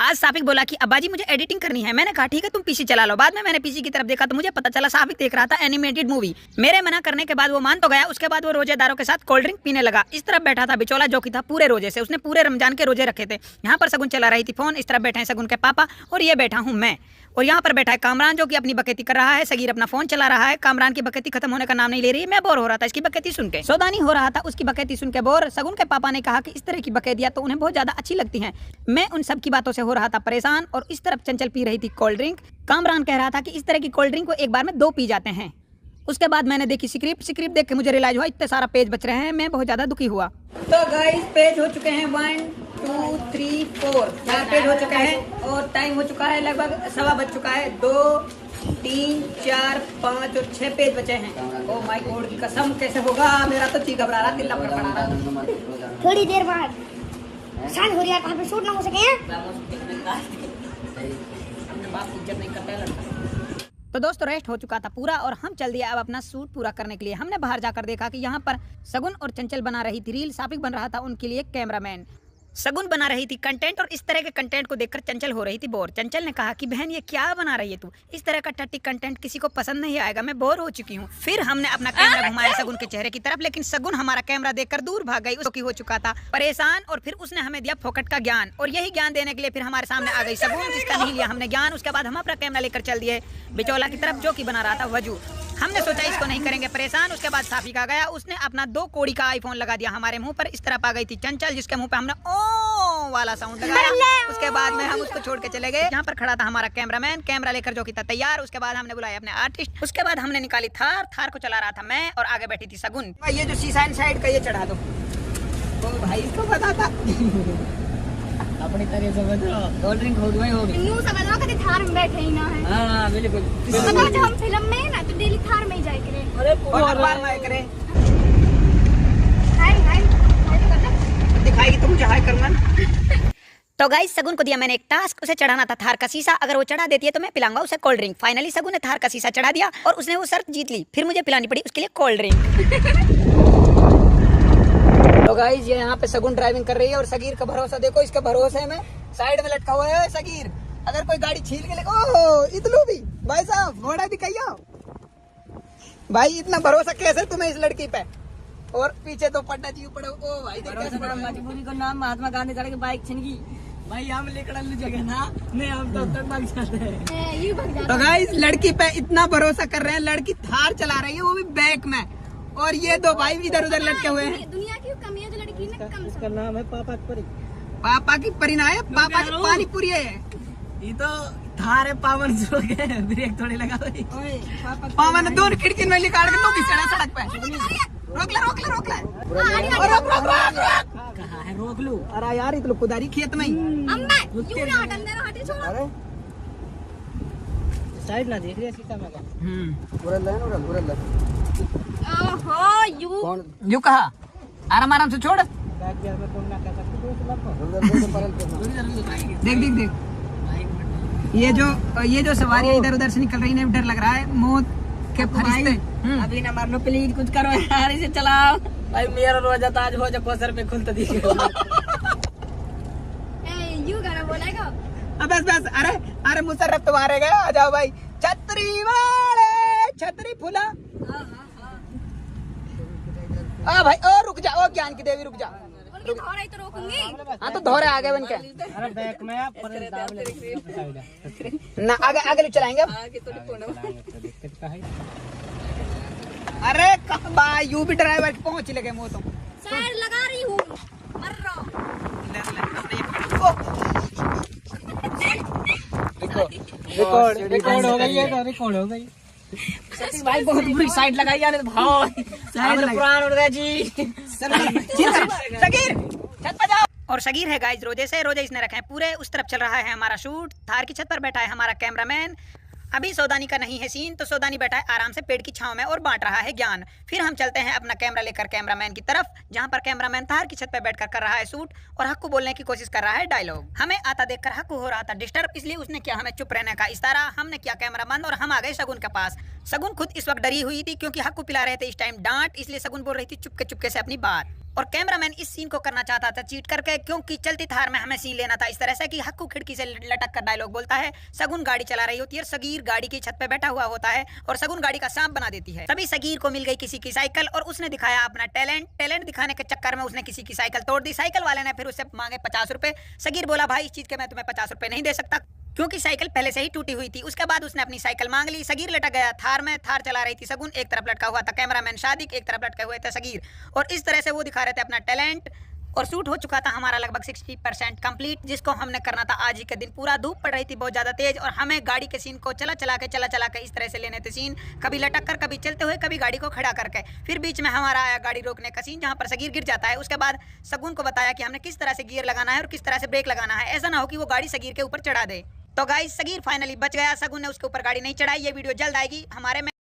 आज साफिक बोला कि अब्बा जी मुझे एडिटिंग करनी है। मैंने कहा ठीक है तुम पीसी चला लो। बाद में मैंने पीसी की तरफ देखा तो मुझे पता चला साफिक देख रहा था एनिमेटेड मूवी। मेरे मना करने के बाद वो मान तो गया। उसके बाद वो रोजेदारों के साथ कोल्ड ड्रिंक पीने लगा। इस तरफ बैठा था बिचौला जो कि था पूरे रोजे से, उसने पूरे रमजान के रोजे रखे थे। यहाँ पर सगुन चला रही थी फोन। इस तरफ बैठे हैं सगुन के पापा और ये बैठा हूँ मैं। और यहाँ पर बैठा है कामरान जो कि अपनी बकैती कर रहा है। सगीर अपना फोन चला रहा है। कामरान की बकैती खत्म होने का नाम नहीं ले रही। मैं बोर हो रहा था इसकी बकैती सुन के। सौदानी हो रहा था उसकी बकैती सुन के बोर। सगुन के पापा ने कहा कि इस तरह की बकैतियां तो उन्हें बहुत ज्यादा अच्छी लगती हैं। मैं उन सब की बातों से हो रहा था परेशान। और इस तरफ चंचल पी रही थी कोल्ड ड्रिंक। कामरान कह रहा था कि इस तरह की कोल्ड ड्रिंक को एक बार में 2 पी जाते हैं। उसके बाद मैंने देखी स्क्रिप्ट देख के मुझे रियलाइज हुआ इतने सारा पेज बच रहे हैं। मैं बहुत ज्यादा दुखी हुआ। तो गाइस पेज हो चुके हैं 1 2 3 4 4 पेज हो चुके हैं और टाइम हो चुका है लगभग 1:15 बज चुका है। 2 3 4 5 और 6 पेज बचे हैं। ओ माय गॉड की कसम कैसे होगा। मेरा तो जी घबरा रहा, दिल लपड़ पड़ा रहा। थोड़ी देर बाद शांत हो रही है, कहाँ पे शूट ना हो सके हैं। अपने बाप की इज्जत नहीं करता है लड़का। तो दोस्तों रेस्ट हो चुका था पूरा और हम चल दिए अब अपना शूट पूरा करने के लिए। हमने बाहर जाकर देखा कि यहाँ पर सगुन और चंचल बना रही थी रील। साफिक बन रहा था उनके लिए कैमरामैन। सगुन बना रही थी कंटेंट और इस तरह के कंटेंट को देखकर चंचल हो रही थी बोर। चंचल ने कहा कि बहन ये क्या बना रही है तू, इस तरह का टट्टी कंटेंट किसी को पसंद नहीं आएगा, मैं बोर हो चुकी हूँ। फिर हमने अपना कैमरा घुमाया सगुन के चेहरे की तरफ, लेकिन सगुन हमारा कैमरा देखकर दूर भाग गई। उसकी हो चुका था परेशान और फिर उसने हमें दिया फोकट का ज्ञान। और यही ज्ञान देने के लिए फिर हमारे सामने आ गई सगुन, जिसका नहीं लिया हमने ज्ञान। उसके बाद हम अपना कैमरा लेकर चल दिए बिचौला की तरफ जो कि बना रहा था वजू। हमने सोचा इसको नहीं करेंगे परेशान। उसके बाद साफिक आ गया, उसने अपना 2 कौड़ी का आईफोन लगा दिया हमारे मुंह पर। इस तरफ आ गई थी चंचल जिसके मुंह पे हमने ओ वाला साउंड लगाया। उसके बाद में हम उसको छोड़ के चले गए। यहाँ पर खड़ा था हमारा कैमरामैन कैमरा लेकर जो कि था तैयार। उसके बाद हमने बुलाया अपने आर्टिस्ट। उसके बाद हमने निकाली थार को चला रहा था मैं और आगे बैठी थी सगुन। ये जो शीशा साइड का ये चढ़ा दो। ओ भाई इसको पता था। अपनी तरह समझ लो कोल्ड ड्रिंक हो गई होगी। न्यू समझ लो कि थार में बैठे ही ना है। हां बिल्कुल। मतलब जब हम फिल्म में है ना तो डेली थार में ही जाए करे। अरे और बार में करे। हाय दिखाएगी तो मुझे हाय करना। तो गाइस सगुन को दिया मैंने एक टास्क, उसे चढ़ाना था थार का शीशा। अगर वो चढ़ा देती है तो मैं पिलाऊंगा उसे कोल्ड ड्रिंक। फाइनली सगुन ने थार का शीशा चढ़ा दिया और उसने वो शर्त जीत ली। फिर मुझे पिलानी पड़ी उसके लिए कोल्ड ड्रिंक। तो गाइस ये यहाँ पे सगुन ड्राइविंग कर रही है और सगीर का भरोसा देखो, इसके भरोसे में साइड में लटका हुआ है सगीर। अगर कोई गाड़ी छील के ले ओह इतलू भी भाई साहब घोड़ा दिखाइए भाई, इतना भरोसा कैसे तुम्हें इस लड़की पे। और पीछे तो पढ़ना चाहिए पड़े। ओ भाई मजबूरी का नाम महात्मा गांधी चढ़ के बाइक छिन गई भाई। हम लेकर जगह ना नहीं हम तो तक भाग जाते हैं। तो गाइस लड़की पे इतना भरोसा कर रहे हैं, लड़की थार चला रही है वो भी बैक में। और ये 2 भाई इधर उधर लटके हुए हैं। दुनिया की कमी है जो लड़की ने कम। इसका नाम है पापा की परी। पापा की परी ना है, पापा की पानी पूरी है। ये तो थारे पावन जो है ब्रेक थोड़ी लगा भाई। पावन दोनों खिड़की में निकाल के तो चढ़ा सड़क पे। रोक ले कहाँ है रोक लू। अरे यार इतना खुदारी खेत में ही। अरे साइड ना देख रही है शीशा में यू कहा आराम आराम से छोड़। देख देख देख ये जो सवारी इधर उधर से निकल रही है, डर लग रहा है मौत के फरिश्ते। अभी ना मार लो प्लीज, कुछ करो यार, इसे चलाओ भाई। मेरा रोजा ताज हो जा कोसर पे खुलता दिखे। यू गाना बोलेगा। अब बस अरे मुशर्रफ तो मारे गए। आ जाओ भाई छतरी वाले छतरी फुला। भाई और रुक जा, ओ ज्ञान की देवी रुक जा। उनकी धौराई तो रोकूंगी। हाँ तो धौरे आगे बन के। अरे बैक में ना आगे चलाएंगे। अरे भाई यू भी ड्राइवर पहुंच लगे मुँह तो साइड लगा रही हूँ मर रहा। रिकॉर्ड हो गई है तो रिकॉर्ड हो गई। भाई बहुत बुरी साइड लगाई यार भाई। साइड पुरान उड़ गया जी। सगीर छत पे जाओ। और सगीर है गाइस रोजे इसने रखे हैं पूरे। उस तरफ चल रहा है हमारा शूट। थार की छत पर बैठा है हमारा कैमरामैन। अभी सौदानी का नहीं है सीन, तो सौदानी बैठा है आराम से पेड़ की छांव में और बांट रहा है ज्ञान। फिर हम चलते हैं अपना कैमरा लेकर कैमरामैन की तरफ, जहां पर कैमरामैन थार की छत पर बैठकर कर रहा है शूट और हक्कू बोलने की कोशिश कर रहा है डायलॉग। हमें आता देखकर हक्कू हो रहा था डिस्टर्ब, इसलिए उसने किया हमें चुप रहने का इशारा। हमने किया कैमरा बंद और हम आ गए सगुन के पास। सगुन खुद इस वक्त डरी हुई थी क्योंकि हक्कू पिला रहे थे इस टाइम डांट, इसलिए सगुन बोल रही थी चुपके चुपके से अपनी बात। और कैमरामैन इस सीन को करना चाहता था चीट करके, क्योंकि चलती थार में हमें सीन लेना था इस तरह से कि हक्कू खिड़की से लटक कर डायलॉग बोलता है, सगुन गाड़ी चला रही होती है, सगीर गाड़ी की छत पे बैठा हुआ होता है और सगुन गाड़ी का सांप बना देती है। तभी सगीर को मिल गई किसी की साइकिल और उसने दिखाया अपना टैलेंट दिखाने के चक्कर में उसने किसी की साइकिल तोड़ दी। साइकिल वाले ने फिर उससे मांगे 50 रुपए। सगीर बोला भाई इस चीज के मैं तुम्हें 50 रुपए नहीं दे सकता, क्योंकि साइकिल पहले से ही टूटी हुई थी। उसके बाद उसने अपनी साइकिल मांग ली। सगीर लटक गया थार में, थार चला रही थी सगुन, एक तरफ लटका हुआ था कैमरामैन सादिक, एक तरफ लटके हुए थे सगीर, और इस तरह से वो दिखा रहे थे अपना टैलेंट। और शूट हो चुका था हमारा लगभग 60% कंप्लीट, जिसको हमने करना था आज ही के दिन पूरा। धूप पड़ रही थी बहुत ज्यादा तेज और हमें गाड़ी के सीन को चला चला के इस तरह से लेने थे सीन, कभी लटक कर, कभी चलते हुए, कभी गाड़ी को खड़ा करके। फिर बीच में हमारा आया गाड़ी रोकने का सीन जहां पर सगीर गिर जाता है। उसके बाद सगुन को बताया कि हमने किस तरह से गियर लगाना है और किस तरह से ब्रेक लगाना है, ऐसा ना हो कि वो गाड़ी सगीर के ऊपर चढ़ा दे। तो गाइस सगीर फाइनली बच गया, सगुन ने उसके ऊपर गाड़ी नहीं चढ़ाई। ये वीडियो जल्द आएगी हमारे में।